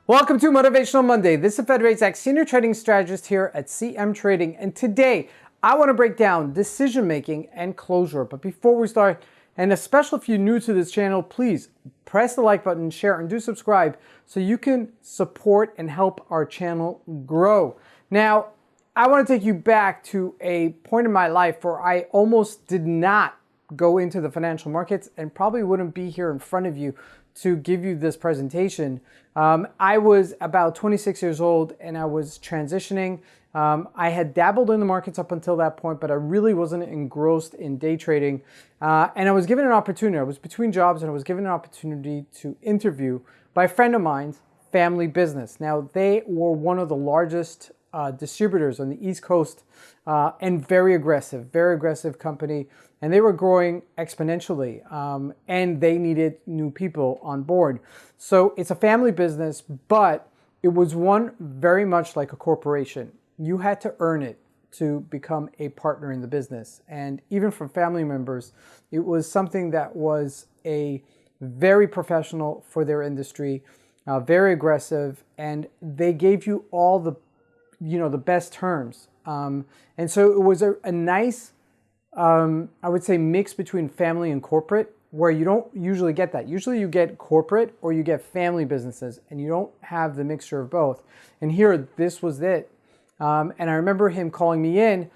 Welcome to Motivational Monday. This is Fed Rates X, Senior Trading Strategist here at CMTrading. And today, I want to break down decision-making and closure. But before we start, and especially if you're new to this channel, please press the like button, share, and do subscribe so you can support and help our channel grow. Now, I want to take you back to a point in my life where I almost did not go into the financial markets and probably wouldn't be here in front of you to give you this presentation. I was about 26 years old and I was transitioning. I had dabbled in the markets up until that point, but I really wasn't engrossed in day trading. And I was given an opportunity. I was between jobs and I was given an opportunity to interview by a friend of mine's family business. Now, they were one of the largest distributors on the East Coast and very aggressive company. And they were growing exponentially and they needed new people on board. So it's a family business, but it was one very much like a corporation. You had to earn it to become a partner in the business. And even from family members, it was something that was a very professional for their industry, very aggressive, and they gave you all the best terms. And so it was a nice, I would say, mix between family and corporate, where you don't usually get that. Usually you get corporate or you get family businesses, and you don't have the mixture of both. And here, this was it. And I remember him calling me in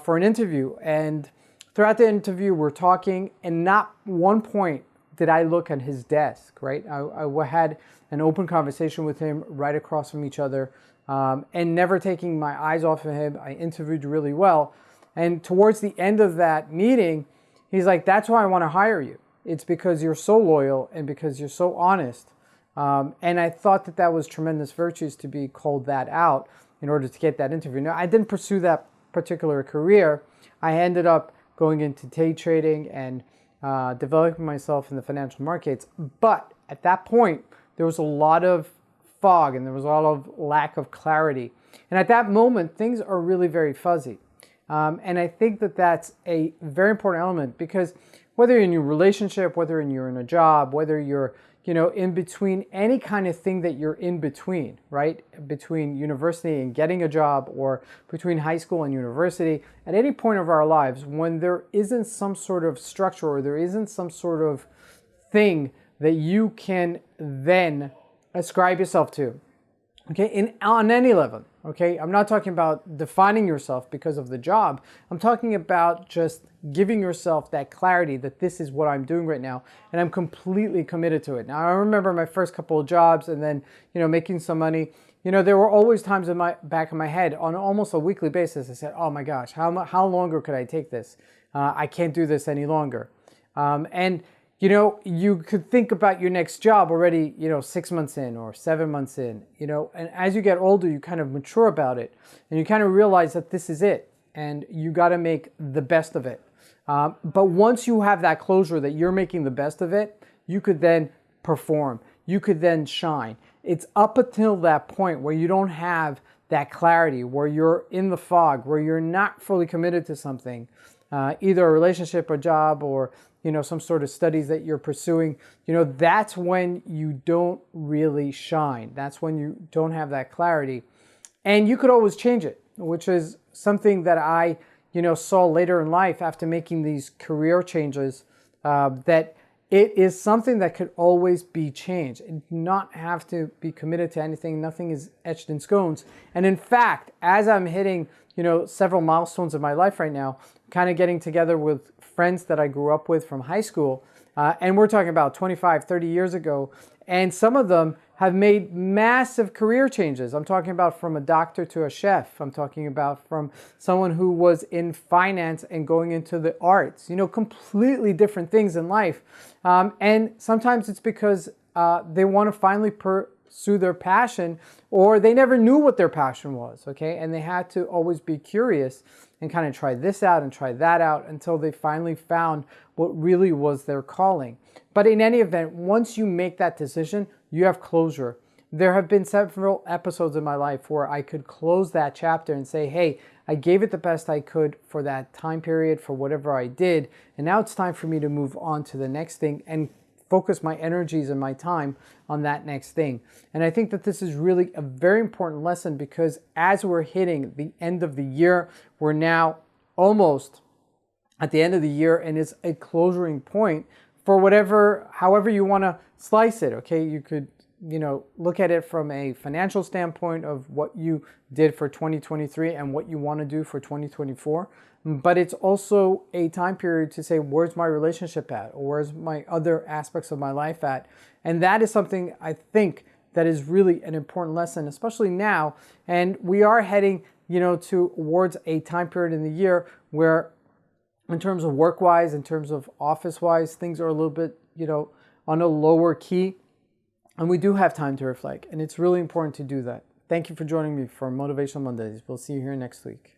for an interview. And throughout the interview, we're talking, and not one point did I look at his desk, right? I had an open conversation with him right across from each other, and never taking my eyes off of him. I interviewed really well. And towards the end of that meeting, he's like, "That's why I want to hire you. It's because you're so loyal and because you're so honest." And I thought that that was tremendous virtues to be called that out in order to get that interview. Now, I didn't pursue that particular career. I ended up going into day trading and developing myself in the financial markets. But at that point, there was a lot of fog and there was a lot of lack of clarity. And at that moment, things are really very fuzzy. And I think that that's a very important element, because whether you're in your relationship, whether you're in a job, whether you're in between any kind of thing that you're in between, right? Between university and getting a job, or between high school and university, at any point of our lives, when there isn't some sort of structure or there isn't some sort of thing that you can then ascribe yourself to, okay, on any level, okay? I'm not talking about defining yourself because of the job. I'm talking about just giving yourself that clarity that this is what I'm doing right now, and I'm completely committed to it. Now, I remember my first couple of jobs and then, making some money. There were always times in my back of my head on almost a weekly basis. I said, "Oh my gosh, how longer could I take this? I can't do this any longer." You could think about your next job already, 6 months in or 7 months in, and as you get older, you kind of mature about it and you kind of realize that this is it and you got to make the best of it. But once you have that closure that you're making the best of it, you could then perform, you could then shine. It's up until that point where you don't have that clarity, where you're in the fog, where you're not fully committed to something, either a relationship, a job, or some sort of studies that you're pursuing, that's when you don't really shine. That's when you don't have that clarity. And you could always change it, which is something that I, saw later in life after making these career changes, that it is something that could always be changed and not have to be committed to anything. Nothing is etched in stones. And in fact, as I'm hitting, several milestones in my life right now, kind of getting together with friends that I grew up with from high school, and we're talking about 25, 30 years ago, and some of them have made massive career changes. I'm talking about from a doctor to a chef. I'm talking about from someone who was in finance and going into the arts, completely different things in life. And sometimes it's because they want to finally pursue their passion, or they never knew what their passion was, okay? And they had to always be curious and kind of try this out and try that out until they finally found what really was their calling. But in any event, once you make that decision, you have closure. There have been several episodes in my life where I could close that chapter and say, hey, I gave it the best I could for that time period, for whatever I did, and now it's time for me to move on to the next thing and focus my energies and my time on that next thing. And I think that this is really a very important lesson, because as we're hitting the end of the year, we're now almost at the end of the year, and it's a closing point for however you want to slice it. Okay, you could, look at it from a financial standpoint of what you did for 2023 and what you want to do for 2024. But it's also a time period to say, where's my relationship at? Or where's my other aspects of my life at? And that is something I think that is really an important lesson, especially now. And we are heading, towards a time period in the year where, in terms of work-wise, in terms of office-wise, things are a little bit, on a lower key. And we do have time to reflect. And it's really important to do that. Thank you for joining me for Motivational Mondays. We'll see you here next week.